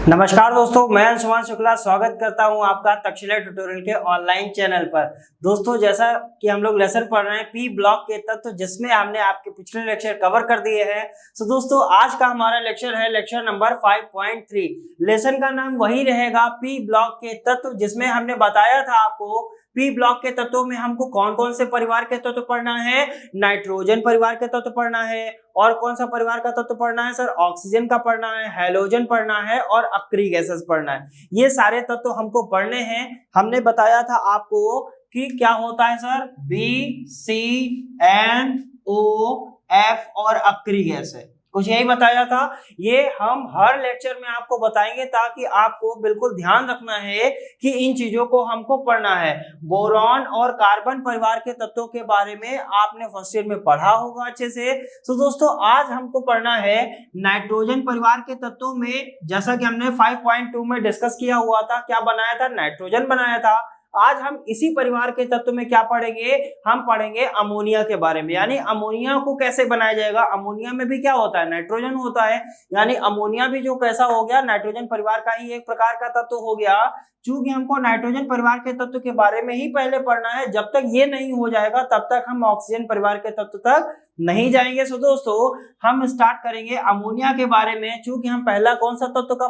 नमस्कार दोस्तों, मैं अंशुमान शुक्ला स्वागत करता हूं आपका तक्षशिला ट्यूटोरियल के ऑनलाइन चैनल पर। दोस्तों, जैसा कि हम लोग लेसन पढ़ रहे हैं पी ब्लॉक के तत्व, जिसमें हमने आपके पिछले लेक्चर कवर कर दिए हैं। तो दोस्तों, आज का हमारा लेक्चर है लेक्चर नंबर 5.3। लेसन का नाम वही रहेगा, पी ब्लॉक के तत्व, जिसमें हमने बताया था आपको पी ब्लॉक के तत्वों में हमको कौन कौन से परिवार के तत्व पढ़ना है। नाइट्रोजन परिवार के तत्व पढ़ना है, और कौन सा परिवार का तत्व पढ़ना है सर? ऑक्सीजन का पढ़ना है, हैलोजन पढ़ना है और अक्रिय गैसेस पढ़ना है। ये सारे तत्व हमको पढ़ने हैं। हमने बताया था आपको कि क्या होता है sir, B C N O F और अक्रिय गैस है, कुछ यही बताया था। ये हम हर लेक्चर में आपको बताएंगे, ताकि आपको बिल्कुल ध्यान रखना है कि इन चीजों को हमको पढ़ना है। बोरॉन और कार्बन परिवार के तत्वों के बारे में आपने फर्स्ट ईयर में पढ़ा होगा अच्छे से। तो दोस्तों, आज हमको पढ़ना है नाइट्रोजन परिवार के तत्वों में। जैसा कि हमने 5.2 में डिस्कस किया हुआ था, क्या बनाया था? नाइट्रोजन बनाया था। आज हम इसी परिवार के तत्व में क्या पढ़ेंगे? हम पढ़ेंगे अमोनिया के बारे में, यानी अमोनिया को कैसे बनाया जाएगा। अमोनिया में भी क्या होता है? नाइट्रोजन होता है, यानी अमोनिया भी जो कैसा हो गया, नाइट्रोजन परिवार का ही एक प्रकार का तत्व हो गया। चूंकि हमको नाइट्रोजन परिवार के तत्व के बारे में ही पहले पढ़ना है, जब तक ये नहीं हो जाएगा तब तक हम ऑक्सीजन परिवार के तत्व तक नहीं जाएंगे। सो दोस्तों, हम स्टार्ट करेंगे अमोनिया के बारे में। चूंकि हम पहला कौन सा तत्व का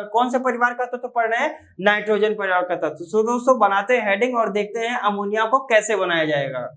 कौन से परिवार का तत्व पढ़ रहे हैं? नाइट्रोजन परिवार का तत्व। सो दोस्तों, बनाते हैं हेडिंग और देखते हैं अमोनिया को कैसे बनाया जाएगा।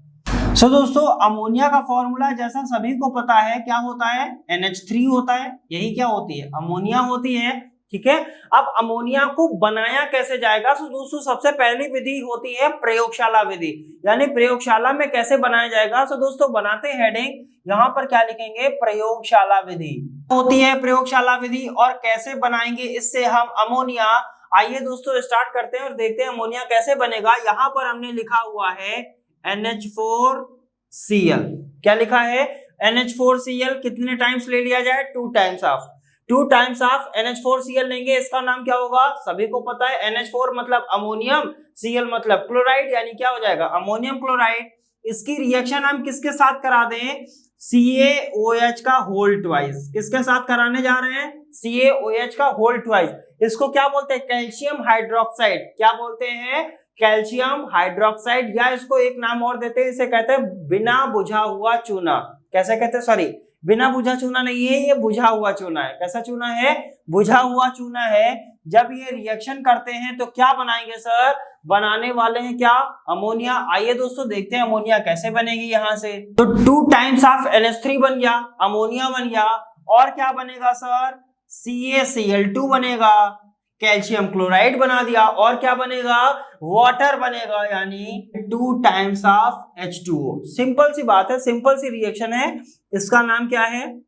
सो दोस्तों, अमोनिया का फॉर्मूला जैसा सभी को पता है, क्या होता है? NH3 होता है। यही क्या होती है? अमोनिया होती है। ठीक है। अब अमोनिया को बनाया कैसे जाएगा? तो दोस्तों, सबसे पहली विधि होती है प्रयोगशाला विधि, यानी प्रयोगशाला में कैसे बनाया जाएगा। तो दोस्तों, बनाते हेडिंग, यहाँ पर क्या लिखेंगे? प्रयोगशाला विधि होती है प्रयोगशाला विधि। और कैसे बनाएंगे इससे हम अमोनिया? आइए दोस्तों, स्टार्ट करते हैं और देखते हैं अमोनिया कैसे बनेगा। यहाँ पर हमने लिखा हुआ है NH4Cl। क्या लिखा है? NH4Cl। कितने टाइम्स ले लिया जाए? 2 times of 2 times of NH4Cl लेंगे। इसका नाम क्या होगा? सभी को पता है, NH4 मतलब अमोनियम, Cl मतलब क्लोराइड, यानी क्या हो जाएगा? Ammonium chloride. इसकी रिएक्शन हम किसके साथ करा दें? CaOH का होल ट्वाइस। किसके साथ कराने जा रहे हैं? CaOH का होल ट्वाइस। इसको क्या बोलते हैं? Calcium hydroxide. क्या बोलते हैं? कैल्शियम हाइड्रोक्साइड, या इसको एक नाम और देते हैं, इसे कहते हैं बिना बुझा हुआ चूना। कैसे कहते हैं? सॉरी, बिना बुझा चूना नहीं है, ये बुझा हुआ चूना है। कैसा चूना है? बुझा हुआ चूना है। जब ये रिएक्शन करते हैं तो क्या बनाएंगे सर? बनाने वाले हैं क्या? अमोनिया। आइए दोस्तों, देखते हैं अमोनिया कैसे बनेगी। यहां से तो 2 टाइम्स ऑफ NH3 बन गया, अमोनिया बन गया। और क्या बनेगा सर? CaCl2 बनेगा, कैल्शियम क्लोराइड बना दिया। और क्या बनेगा? वाटर बनेगा, यानी 2 टाइम्स ऑफ H2O। सिंपल सी बात है, सिंपल सी रिएक्शन है। इसका नाम क्या है?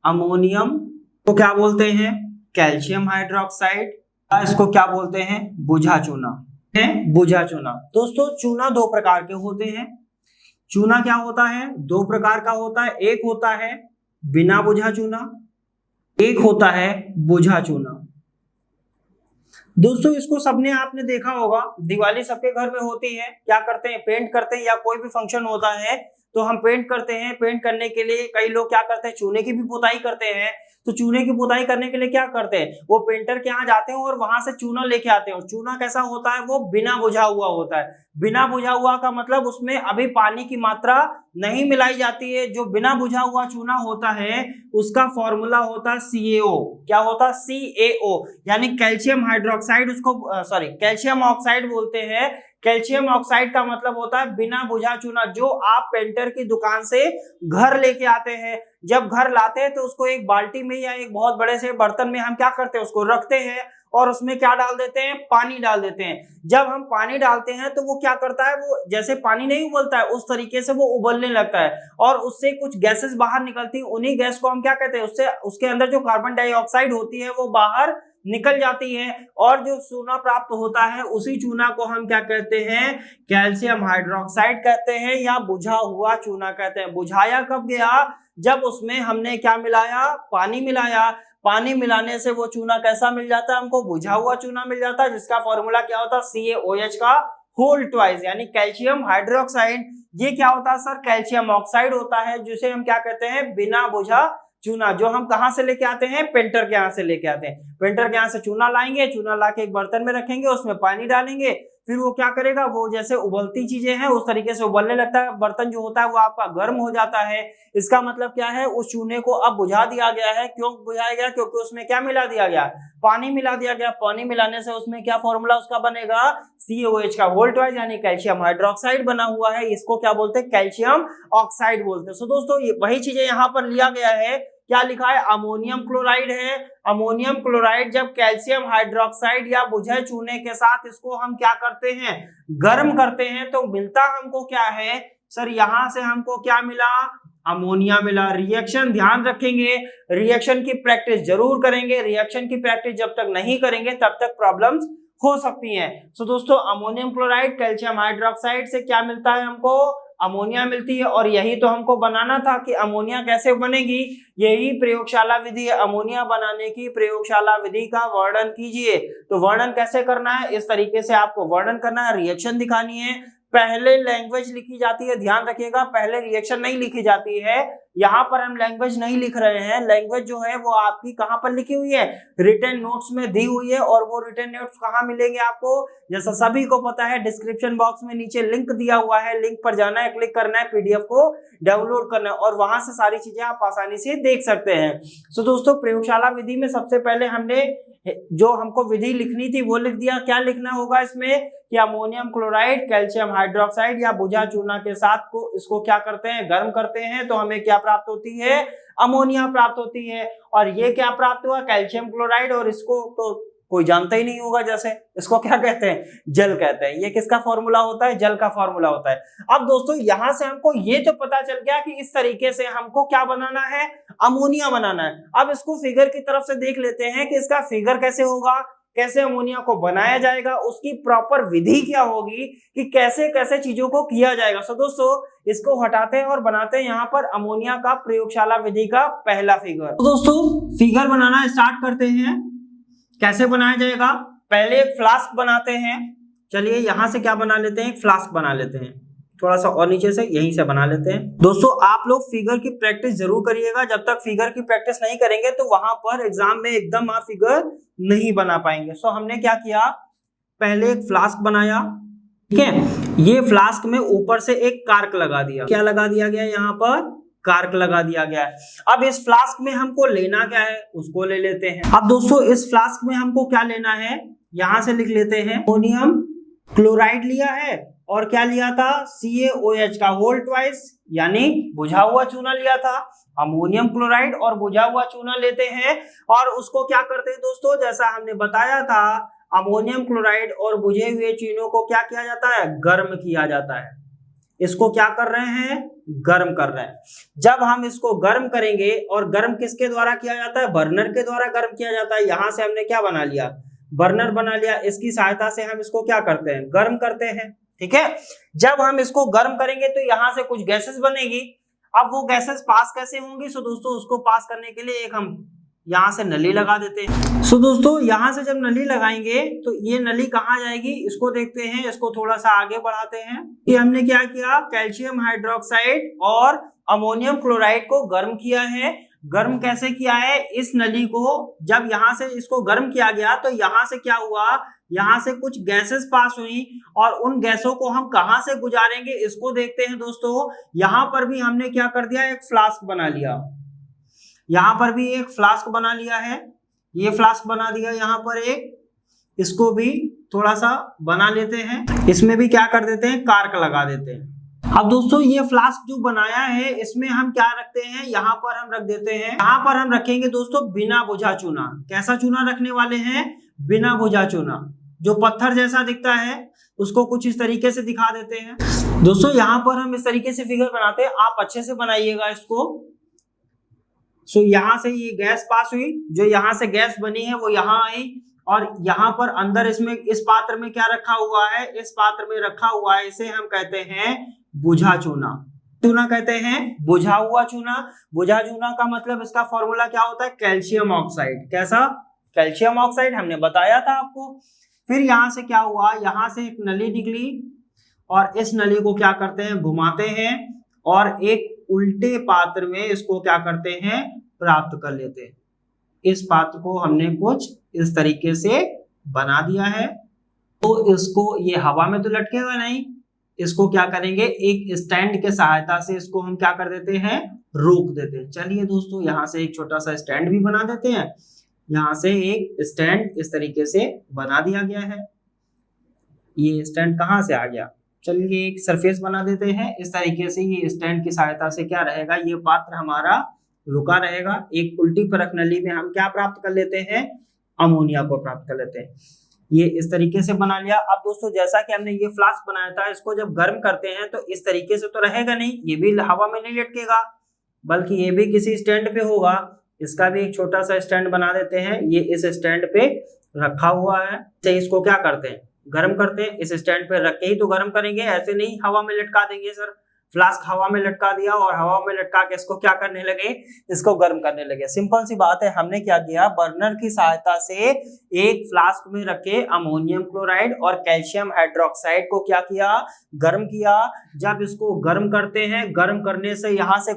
अमोनियम को क्या बोलते हैं? Calcium hydroxide. इसको क्या बोलते हैं? बुझा चूना है, बुझा चूना। दोस्तों, चूना 2 प्रकार के होते हैं। चूना क्या होता है? 2 प्रकार का होता है। एक होता है बिना बुझा चूना, एक होता है बुझा चूना। दोस्तों, इसको सबने आपने देखा होगा, दिवाली सबके घर में होती है। क्या करते हैं? पेंट करते हैं, या कोई भी फंक्शन होता है तो हम पेंट करते हैं। पेंट करने के लिए कई लोग क्या करते हैं? चूने की भी पुताई करते हैं। तो चूने की पुताई करने के लिए क्या करते हैं? वो पेंटर के यहाँ जाते हैं और वहां से चूना लेके आते हैं। और चूना कैसा होता है? वो बिना बुझा हुआ होता है। बिना बुझा हुआ का मतलब उसमें अभी पानी की मात्रा नहीं मिलाई जाती है। जो बिना बुझा हुआ चूना होता है उसका फॉर्मूला होता है CaO। क्या होता है? CaO, यानी कैल्शियम हाइड्रोक्साइड। उसको सॉरी, कैल्शियम ऑक्साइड बोलते हैं। कैल्शियम ऑक्साइड का मतलब होता है बिना बुझा चूना, जो आप पेंटर की दुकान से घर लेके आते हैं। जब घर लाते हैं तो उसको एक बाल्टी में या एक बहुत बड़े से बर्तन में हम क्या करते हैं? उसको रखते हैं और उसमें क्या डाल देते हैं? पानी डाल देते हैं। जब हम पानी डालते हैं तो वो क्या करता है? वो जैसे पानी नहीं उबलता है, उस तरीके से वो उबलने लगता है और उससे कुछ गैसेस बाहर निकलती हैं। उन्हीं गैस को हम क्या कहते हैं? उससे उसके अंदर जो कार्बन डाइऑक्साइड होती है वो बाहर निकल जाती है, और जो चूना प्राप्त होता है उसी चूना को हम क्या कहते हैं? कैल्शियम हाइड्रोक्साइड कहते हैं, या बुझा हुआ चूना कहते हैं। बुझाया कब गया? जब उसमें हमने क्या मिलाया? पानी मिलाया। पानी मिलाने से वो चूना कैसा मिल जाता है? हमको बुझा हुआ चूना मिल जाता है, जिसका फॉर्मूला क्या होता है? CaOH का होल ट्वाइस, यानी कैल्शियम हाइड्रोक्साइड। ये क्या होता है सर? कैल्शियम ऑक्साइड होता है, जिसे हम क्या कहते हैं? बिना बुझा चूना, जो हम कहाँ से लेके आते हैं, पेंटर के यहाँ से लेके आते हैं। पेंटर के यहाँ से चूना लाएंगे, चूना ला के एक बर्तन में रखेंगे, उसमें पानी डालेंगे, फिर वो क्या करेगा, वो जैसे उबलती चीजें हैं उस तरीके से उबलने लगता है। बर्तन जो होता है वो आपका गर्म हो जाता है। इसका मतलब क्या है, उस चूने को अब बुझा दिया गया है। क्यों बुझाया गया, क्योंकि उसमें क्या मिला दिया गया, पानी मिला दिया गया। पानी मिलाने से उसमें क्या फॉर्मूला उसका बनेगा, CaOH का वोल्टवाइज यानी कैल्शियम हाइड्रोक्साइड बना हुआ है। इसको क्या बोलते हैं, कैल्शियम ऑक्साइड बोलते हैं। सो दोस्तों वही चीजें यहाँ पर लिया गया है। क्या लिखा है, अमोनियम क्लोराइड है। अमोनियम क्लोराइड जब कैल्शियम हाइड्रोक्साइड या बुझे चूने के साथ इसको हम क्या करते हैं, गर्म करते हैं, तो मिलता हमको क्या है सर, यहां से हमको क्या मिला, अमोनिया मिला। रिएक्शन ध्यान रखेंगे, रिएक्शन की प्रैक्टिस जरूर करेंगे। रिएक्शन की प्रैक्टिस जब तक नहीं करेंगे तब तक प्रॉब्लम्स हो सकती हैं। सो दोस्तों अमोनियम क्लोराइड कैल्शियम हाइड्रोक्साइड से क्या मिलता है हमको, अमोनिया मिलती है। और यही तो हमको बनाना था कि अमोनिया कैसे बनेगी, यही प्रयोगशाला विधि है। अमोनिया बनाने की प्रयोगशाला विधि का वर्णन कीजिए। तो वर्णन कैसे करना है, इस तरीके से आपको वर्णन करना है, रिएक्शन दिखानी है। पहले लैंग्वेज लिखी जाती है, ध्यान रखिएगा, पहले रिएक्शन नहीं लिखी जाती है। यहाँ पर हम लैंग्वेज नहीं लिख रहे हैं, लैंग्वेज जो है वो आपकी कहाँ पर लिखी हुई है, रिटन नोट्स में दी हुई है। और वो रिटन नोट्स कहाँ मिलेंगे आपको, जैसा सभी को पता है डिस्क्रिप्शन बॉक्स में नीचे लिंक दिया हुआ है, लिंक पर जाना है, क्लिक करना है, PDF को डाउनलोड करना है और वहां से सारी चीजें आप आसानी से देख सकते हैं। सो दोस्तों प्रयोगशाला विधि में सबसे पहले हमने जो हमको विधि लिखनी थी वो लिख दिया। क्या लिखना होगा इसमें कि अमोनियम क्लोराइड कैल्शियम हाइड्रोक्साइड या बुझा चूना के साथ को इसको क्या करते हैं, गर्म करते हैं, तो हमें क्या प्राप्त होती है, अमोनिया प्राप्त होती है। और ये क्या प्राप्त हुआ, कैल्शियम क्लोराइड, और इसको तो कोई जानता ही नहीं होगा, जैसे इसको क्या कहते हैं, जल कहते हैं। ये किसका फॉर्मूला होता है, जल का फॉर्मूला होता है। अब दोस्तों यहां से हमको ये तो पता चल गया कि इस तरीके से हमको क्या बनाना है, अमोनिया बनाना है। अब इसको फिगर की तरफ से देख लेते हैं कि इसका फिगर कैसे होगा, कैसे अमोनिया को बनाया जाएगा, उसकी प्रॉपर विधि क्या होगी कि कैसे कैसे चीजों को किया जाएगा। सो दोस्तों इसको हटाते हैं और बनाते हैं यहाँ पर अमोनिया का प्रयोगशाला विधि का पहला फिगर। तो दोस्तों फिगर बनाना स्टार्ट करते हैं। कैसे बनाया जाएगा, पहले एक फ्लास्क बनाते हैं। चलिए यहां से क्या बना लेते हैं, एक फ्लास्क बना लेते हैं, थोड़ा सा और नीचे से यहीं से बना लेते हैं। दोस्तों आप लोग फिगर की प्रैक्टिस जरूर करिएगा, जब तक फिगर की प्रैक्टिस नहीं करेंगे तो वहां पर एग्जाम में एकदम आप फिगर नहीं बना पाएंगे। सो हमने क्या किया, पहले एक फ्लास्क बनाया, ठीक है। ये फ्लास्क में ऊपर से एक कार्क लगा दिया। क्या लगा दिया गया, यहाँ पर कार्क लगा दिया गया है। अब इस फ्लास्क में हमको लेना क्या है, उसको ले लेते हैं। अब दोस्तों इस फ्लास्क में हमको क्या लेना है, यहां से लिख लेते हैं, अमोनियम क्लोराइड लिया है और क्या लिया था, CaOH का होल ट्वाइस यानी बुझा हुआ चूना लिया था। अमोनियम क्लोराइड और बुझा हुआ चूना लेते हैं और उसको क्या करते हैं दोस्तों, जैसा हमने बताया था, अमोनियम क्लोराइड और बुझे हुए चूनों को क्या किया जाता है, गर्म किया जाता है। इसको क्या कर रहे हैं, गर्म कर रहे हैं। जब हम इसको गर्म करेंगे, और गर्म किसके द्वारा किया जाता है, बर्नर के द्वारा गर्म किया जाता है। यहां से हमने क्या बना लिया, बर्नर बना लिया। इसकी सहायता से हम इसको क्या करते हैं, गर्म करते हैं, ठीक है। जब हम इसको गर्म करेंगे तो यहां से कुछ गैसेस बनेगी। अब वो गैसेस पास कैसे होंगी, सो दोस्तों उसको पास करने के लिए एक हम यहां से नली लगा देते हैं। सो दोस्तों यहां से जब नली लगाएंगे तो ये नली कहाँ जाएगी, इसको देखते हैं, इसको थोड़ा सा आगे बढ़ाते हैं। ये हमने क्या किया, कैल्शियम हाइड्रोक्साइड और अमोनियम क्लोराइड को गर्म किया है। गर्म कैसे किया है, इस नली को जब यहां से इसको गर्म किया गया तो यहां से क्या हुआ, यहां से कुछ गैसेस पास हुई और उन गैसों को हम कहां से गुजारेंगे, इसको देखते हैं दोस्तों। यहां पर भी हमने क्या कर दिया, एक फ्लास्क बना लिया। यहां पर भी एक फ्लास्क बना लिया है, ये फ्लास्क बना दिया यहाँ पर एक, इसको भी थोड़ा सा बना लेते हैं। इसमें भी क्या कर देते हैं, कार्क लगा देते हैं। अब दोस्तों ये फ्लास्क जो बनाया है इसमें हम क्या रखते हैं, यहाँ पर हम रख देते हैं, यहाँ पर हम रखेंगे दोस्तों बिना बुझा चूना। कैसा चूना रखने वाले हैं, बिना बुझा चूना, जो पत्थर जैसा दिखता है उसको कुछ इस तरीके से दिखा देते हैं। दोस्तों यहाँ पर हम इस तरीके से फिगर बनाते हैं, आप अच्छे से बनाइएगा इसको। सो यहाँ से ये गैस पास हुई, जो यहाँ से गैस बनी है वो यहाँ आई और यहाँ पर अंदर इसमें इस पात्र में क्या रखा हुआ है, इस पात्र में रखा हुआ है, इसे हम कहते हैं बुझा चूना। चूना कहते हैं बुझा हुआ चूना। बुझा चूना का मतलब इसका फॉर्मूला क्या होता है, कैल्शियम ऑक्साइड। कैसा, कैल्शियम ऑक्साइड, हमने बताया था आपको। फिर यहाँ से क्या हुआ, यहाँ से एक नली निकली और इस नली को क्या करते हैं, घुमाते हैं और एक उल्टे पात्र में इसको क्या करते हैं, प्राप्त कर लेते हैं। इस पात्र को हमने कुछ इस तरीके से बना दिया है, तो इसको ये हवा में तो लटकेगा नहीं, इसको क्या करेंगे, एक स्टैंड के सहायता से इसको हम क्या कर देते हैं, रोक देते हैं। चलिए दोस्तों, यहाँ से एक छोटा सा स्टैंड भी बना देते हैं। यहाँ से एक स्टैंड इस तरीके से बना दिया गया है। ये स्टैंड कहाँ से आ गया, चलिए एक सरफेस बना देते हैं इस तरीके से। ये स्टैंड की सहायता से क्या रहेगा, ये पात्र हमारा रुका रहेगा। एक उल्टी परख नली में हम क्या प्राप्त कर लेते हैं, अमोनिया को प्राप्त कर लेते हैं। ये इस तरीके से बना लिया। अब दोस्तों, जैसा कि हमने ये फ्लास्क बनाया था, इसको जब गर्म करते हैं तो इस तरीके से तो रहेगा नहीं, ये भी हवा में नहीं लटकेगा, बल्कि ये भी किसी स्टैंड पे होगा। इसका भी एक छोटा सा स्टैंड बना देते हैं। ये इस स्टैंड पे रखा हुआ है। तो इसको क्या करते हैं, गर्म करते हैं। इस स्टैंड पे रख के ही तो गर्म करेंगे, ऐसे नहीं हवा में लटका देंगे सर। फ्लास्क हवा में लटका दिया और हवा में लटका के इसको क्या करने लगे, इसको गर्म करने लगे। सिंपल सी बात है, हमने क्या किया, बर्नर की सहायता से एक फ्लास्क में रखे अमोनियम क्लोराइड और कैल्शियम हाइड्रोक्साइड को क्या किया, गर्म किया। जब इसको गर्म करते हैं, गर्म करने से यहाँ से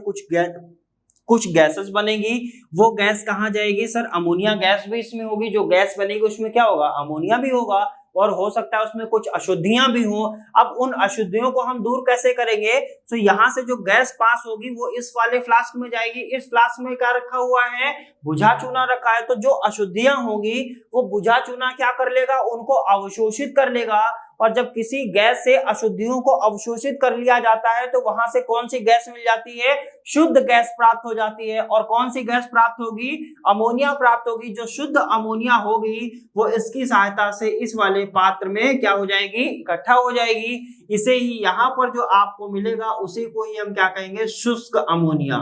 कुछ गैसेस बनेगी। वो गैस कहाँ जाएगी सर, अमोनिया गैस भी इसमें होगी। जो गैस बनेगी उसमें क्या होगा, अमोनिया भी होगा, और हो सकता है उसमें कुछ अशुद्धियां भी हो। अब उन अशुद्धियों को हम दूर कैसे करेंगे, तो यहाँ से जो गैस पास होगी वो इस वाले फ्लास्क में जाएगी। इस फ्लास्क में क्या रखा हुआ है, बुझा चूना रखा है। तो जो अशुद्धियां होंगी वो बुझा चूना क्या कर लेगा, उनको अवशोषित कर लेगा। और जब किसी गैस से अशुद्धियों को अवशोषित कर लिया जाता है तो वहां से कौन सी गैस मिल जाती है, शुद्ध गैस प्राप्त हो जाती है। और कौन सी गैस प्राप्त होगी, अमोनिया प्राप्त होगी। जो शुद्ध अमोनिया होगी वो इसकी सहायता से इस वाले पात्र में क्या हो जाएगी, इकट्ठा हो जाएगी। इसे ही यहाँ पर जो आपको मिलेगा उसी को ही हम क्या कहेंगे, शुष्क अमोनिया।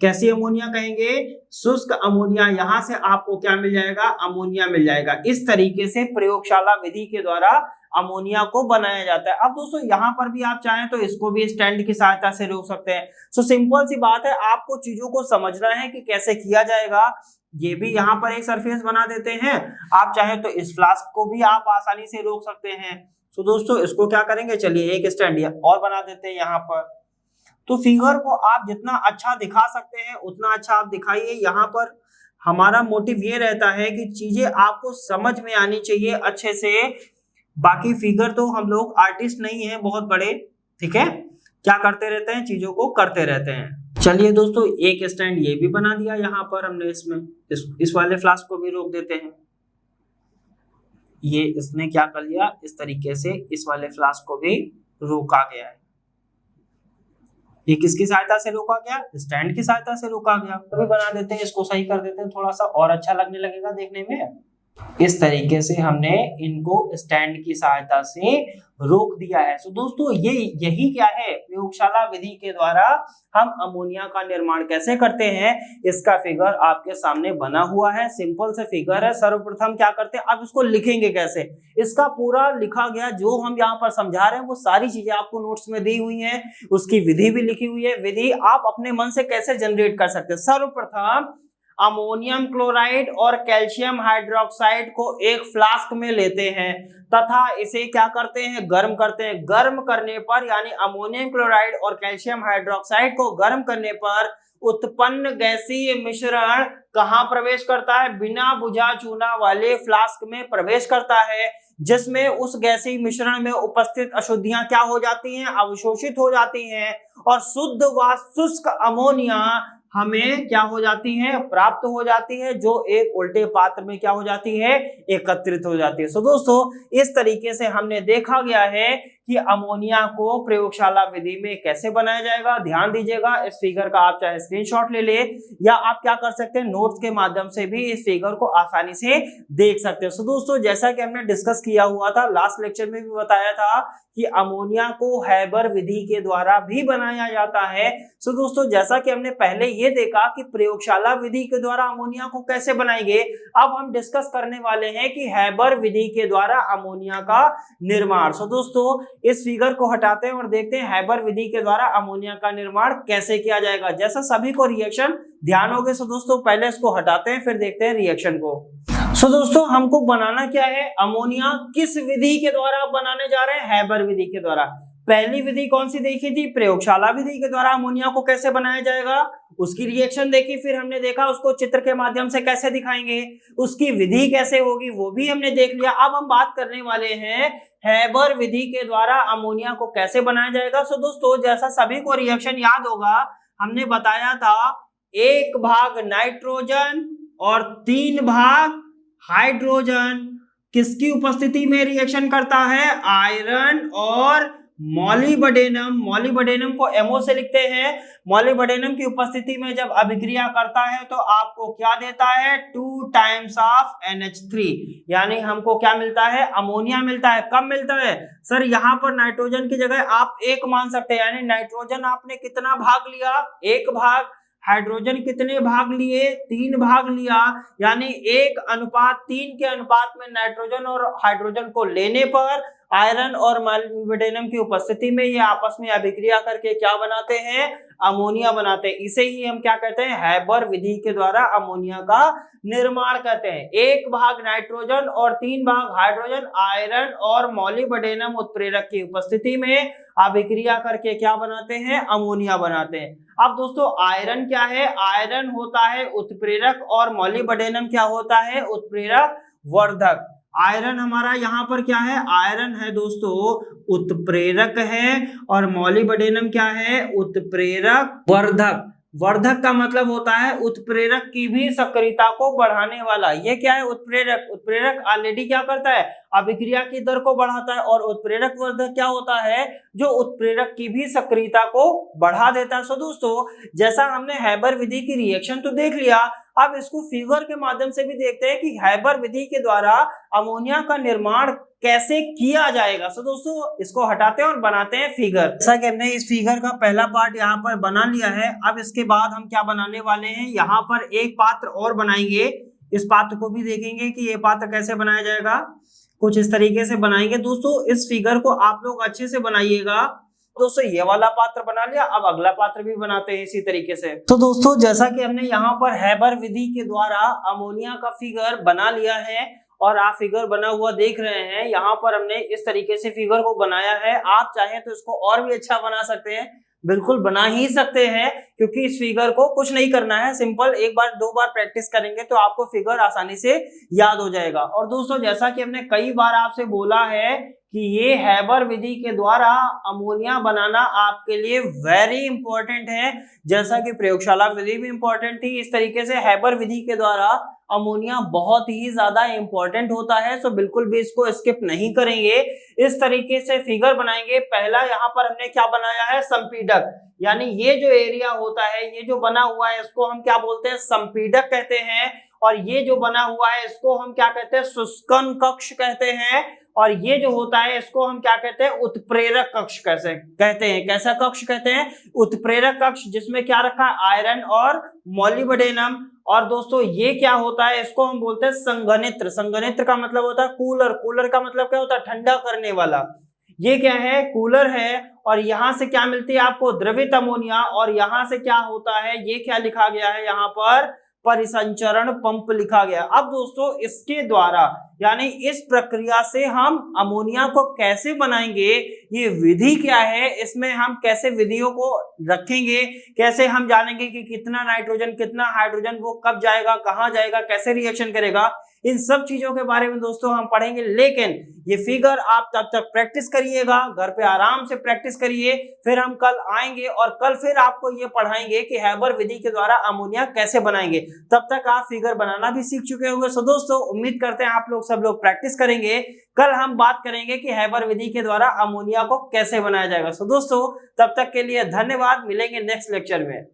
कैसी अमोनिया कहेंगे, शुष्क अमोनिया। यहाँ से आपको क्या मिल जाएगा, अमोनिया मिल जाएगा। इस तरीके से प्रयोगशाला विधि के द्वारा अमोनिया को बनाया जाता है। अब दोस्तों, यहाँ पर भी आप चाहें तो इसको भी स्टैंड की सहायता से रोक सकते हैं। सो सिंपल सी बात है, आपको चीजों को समझना है कि कैसे किया जाएगा। ये भी यहाँ पर एक सरफेस बना देते हैं। आप चाहे तो इस फ्लास्क को भी आप आसानी से रोक सकते हैं। तो दोस्तों, इसको क्या करेंगे, चलिए एक स्टैंड और बना देते हैं यहाँ पर। तो फिगर को आप जितना अच्छा दिखा सकते हैं उतना अच्छा आप दिखाइए। यहाँ पर हमारा मोटिव ये रहता है कि चीजें आपको समझ में आनी चाहिए अच्छे से। बाकी फिगर तो हम लोग आर्टिस्ट नहीं है बहुत बड़े, ठीक है, क्या करते रहते हैं, चीजों को करते रहते हैं। चलिए दोस्तों, एक स्टैंड ये भी बना दिया यहाँ पर हमने। इसमें इस वाले फ्लास्क को भी रोक देते हैं। ये इसने क्या कर लिया, इस तरीके से इस वाले फ्लास्क को भी रोका गया है। ये किसकी सहायता से रोका गया, स्टैंड की सहायता से रोका गया। अभी बना देते हैं, इसको सही कर देते हैं, थोड़ा सा और अच्छा लगने लगेगा देखने में। इस तरीके से हमने इनको स्टैंड की सहायता से रोक दिया है। तो दोस्तों, यही क्या है, प्रयोगशाला विधि के द्वारा हम अमोनिया का निर्माण कैसे करते हैं, इसका फिगर आपके सामने बना हुआ है। सिंपल से फिगर है। सर्वप्रथम क्या करते हैं, अब इसको लिखेंगे कैसे, इसका पूरा लिखा गया जो हम यहाँ पर समझा रहे हैं वो सारी चीजें आपको नोट्स में दी हुई हैं। उसकी विधि भी लिखी हुई है। विधि आप अपने मन से कैसे जनरेट कर सकते हैं। सर्वप्रथम अमोनियम क्लोराइड और कैल्शियम हाइड्रोक्साइड को एक फ्लास्क में लेते हैं तथा इसे क्या करते हैं, गर्म करते हैं। गर्म करने पर, यानी अमोनियम क्लोराइड और कैल्शियम हाइड्रोक्साइड को गर्म करने पर उत्पन्न गैसीय मिश्रण कहां प्रवेश करता है, बिना बुझा चूना वाले फ्लास्क में प्रवेश करता है, जिसमें उस गैसीय मिश्रण में उपस्थित अशुद्धियां क्या हो जाती हैं, अवशोषित हो जाती हैं और शुद्ध व शुष्क अमोनिया हमें क्या हो जाती है, प्राप्त हो जाती है, जो एक उल्टे पात्र में क्या हो जाती है, एकत्रित हो जाती है। सो दोस्तों, इस तरीके से हमने देखा गया है कि अमोनिया को प्रयोगशाला विधि में कैसे बनाया जाएगा। ध्यान दीजिएगा, इस फिगर का आप चाहे स्क्रीनशॉट ले ले या आप क्या कर सकते हैं, नोट्स के माध्यम से भी इस फिगर को आसानी से देख सकते हैं। सो दोस्तों, जैसा कि हमने डिस्कस किया हुआ था, लास्ट लेक्चर में भी बताया था कि अमोनिया को हैबर विधि के द्वारा भी बनाया जाता है। सो दोस्तों, जैसा कि हमने पहले ये देखा कि प्रयोगशाला विधि के द्वारा अमोनिया को कैसे बनाएंगे, अब हम डिस्कस करने वाले हैं कि हैबर विधि के द्वारा अमोनिया का निर्माण। सो दोस्तों, इस फिगर को हटाते हैं और देखते हैं हैबर विधि के द्वारा अमोनिया का निर्माण कैसे किया जाएगा। जैसा सभी को रिएक्शन ध्यान हो गए, सो दोस्तों पहले इसको हटाते हैं फिर देखते हैं रिएक्शन को। सो दोस्तों, हमको बनाना क्या है, अमोनिया किस विधि के द्वारा बनाने जा रहे हैं, हैबर विधि के द्वारा। पहली विधि कौन सी देखी थी, प्रयोगशाला विधि के द्वारा अमोनिया को कैसे बनाया जाएगा, उसकी रिएक्शन देखी, फिर हमने देखा उसको चित्र के माध्यम से कैसे दिखाएंगे, उसकी विधि कैसे होगी वो भी हमने देख लिया। अब हम बात करने वाले हैं हैबर विधि के द्वारा अमोनिया को कैसे बनाया जाएगा। सो दोस्तों, जैसा सभी को रिएक्शन याद होगा, हमने बताया था 1 भाग नाइट्रोजन और 3 भाग हाइड्रोजन किसकी उपस्थिति में रिएक्शन करता है, आयरन और मॉलिब्डेनम। मॉलिब्डेनम को MO से लिखते हैं। मॉलिब्डेनम की उपस्थिति में जब अभिक्रिया करता है तो आपको क्या देता है, 2 टाइम्स ऑफ NH3, यानी हमको क्या मिलता है, अमोनिया मिलता है। कब मिलता है सर, यहाँ पर नाइट्रोजन की जगह आप 1 मान सकते हैं, यानी नाइट्रोजन आपने कितना भाग लिया, 1 भाग, हाइड्रोजन कितने भाग लिए, 3 भाग लिया, यानी 1:3 के अनुपात में नाइट्रोजन और हाइड्रोजन को लेने पर आयरन और मॉलिब्डेनम की उपस्थिति में ये आपस में अभिक्रिया करके क्या बनाते हैं, अमोनिया बनाते हैं। इसे ही हम क्या कहते हैं, हैबर विधि के द्वारा अमोनिया का निर्माण करते हैं। 1 भाग नाइट्रोजन और 3 भाग हाइड्रोजन आयरन और मॉलिब्डेनम उत्प्रेरक की उपस्थिति में अभिक्रिया करके क्या बनाते हैं, अमोनिया बनाते हैं। अब दोस्तों, आयरन क्या है, आयरन होता है उत्प्रेरक और मॉलिब्डेनम क्या होता है, उत्प्रेरक वर्धक। आयरन हमारा यहाँ पर क्या है, आयरन है दोस्तों उत्प्रेरक है और मॉलिब्डेनम क्या है, उत्प्रेरक वर्धक। वर्धक का मतलब होता है उत्प्रेरक की भी सक्रियता को बढ़ाने वाला। ये क्या है, उत्प्रेरक। उत्प्रेरक ऑलरेडी क्या करता है, अभिक्रिया की दर को बढ़ाता है, और उत्प्रेरक वर्धक क्या होता है, जो उत्प्रेरक की भी सक्रियता को बढ़ा देता है। सो दोस्तों, जैसा हमने हैबर विधि की रिएक्शन तो देख लिया, अब इसको फिगर के माध्यम से भी देखते हैं कि हैबर विधि के द्वारा अमोनिया का निर्माण कैसे किया जाएगा। सो दोस्तों, इसको हटाते हैं और बनाते हैं फिगर। जैसा कि हमने इस फिगर का पहला पार्ट यहाँ पर बना लिया है, अब इसके बाद हम क्या बनाने वाले हैं, यहाँ पर एक पात्र और बनाएंगे। इस पात्र को भी देखेंगे कि ये पात्र कैसे बनाया जाएगा, कुछ इस तरीके से बनाएंगे। दोस्तों, इस फिगर को आप लोग अच्छे से बनाइएगा। दोस्तों, ये वाला पात्र बना लिया, अब अगला पात्र भी बनाते हैं इसी तरीके से। तो दोस्तों, जैसा कि हमने यहाँ पर हैबर विधि के द्वारा अमोनिया का फिगर बना लिया है और आप फिगर बना हुआ देख रहे हैं, यहाँ पर हमने इस तरीके से फिगर को बनाया है। आप चाहें तो इसको और भी अच्छा बना सकते हैं, बिल्कुल बना ही सकते हैं, क्योंकि इस फिगर को कुछ नहीं करना है, सिंपल 1 बार 2 बार प्रैक्टिस करेंगे तो आपको फिगर आसानी से याद हो जाएगा। और दोस्तों, जैसा कि हमने कई बार आपसे बोला है कि ये हैबर विधि के द्वारा अमोनिया बनाना आपके लिए वेरी इंपॉर्टेंट है, जैसा कि प्रयोगशाला विधि भी इंपॉर्टेंट थी, इस तरीके से हैबर विधि के द्वारा अमोनिया बहुत ही ज्यादा इंपॉर्टेंट होता है। सो बिल्कुल भी इसको स्किप नहीं करेंगे, इस तरीके से फिगर बनाएंगे। पहला यहाँ पर हमने क्या बनाया है, संपीडक, यानी ये जो एरिया होता है, ये जो बना हुआ है, इसको हम क्या बोलते हैं, संपीडक कहते हैं। और ये जो बना हुआ है, इसको हम क्या कहते हैं, शुष्कन कक्ष कहते हैं। और ये जो होता है, इसको हम क्या कहते हैं, उत्प्रेरक कक्ष कैसे कहते हैं। कैसा कक्ष कहते हैं, उत्प्रेरक कक्ष, जिसमें क्या रखा है, आयरन और मॉलिब्डेनम। और दोस्तों, ये क्या होता है, इसको हम बोलते हैं संघनित्र। संघनित्र का मतलब होता है कूलर। कूलर का मतलब क्या होता है, ठंडा करने वाला। ये क्या है, कूलर है। और यहाँ से क्या मिलती है आपको, द्रवित अमोनिया। और यहाँ से क्या होता है, ये क्या लिखा गया है यहाँ पर, परिसंचरण पंप लिखा गया। अब दोस्तों, इसके द्वारा यानी इस प्रक्रिया से हम अमोनिया को कैसे बनाएंगे, ये विधि क्या है, इसमें हम कैसे विधियों को रखेंगे, कैसे हम जानेंगे कि कितना नाइट्रोजन कितना हाइड्रोजन वो कब जाएगा, कहाँ जाएगा, कैसे रिएक्शन करेगा, इन सब चीजों के बारे में दोस्तों हम पढ़ेंगे। लेकिन ये फिगर आप तब तक प्रैक्टिस करिएगा, घर पे आराम से प्रैक्टिस करिए, फिर हम कल आएंगे और कल फिर आपको ये पढ़ाएंगे कि हैबर विधि के द्वारा अमोनिया कैसे बनाएंगे। तब तक आप फिगर बनाना भी सीख चुके होंगे। सो दोस्तों, उम्मीद करते हैं आप लोग सब लोग प्रैक्टिस करेंगे। कल हम बात करेंगे कि हैबर विधि के द्वारा अमोनिया को कैसे बनाया जाएगा। सो दोस्तों, तब तक के लिए धन्यवाद, मिलेंगे नेक्स्ट लेक्चर में।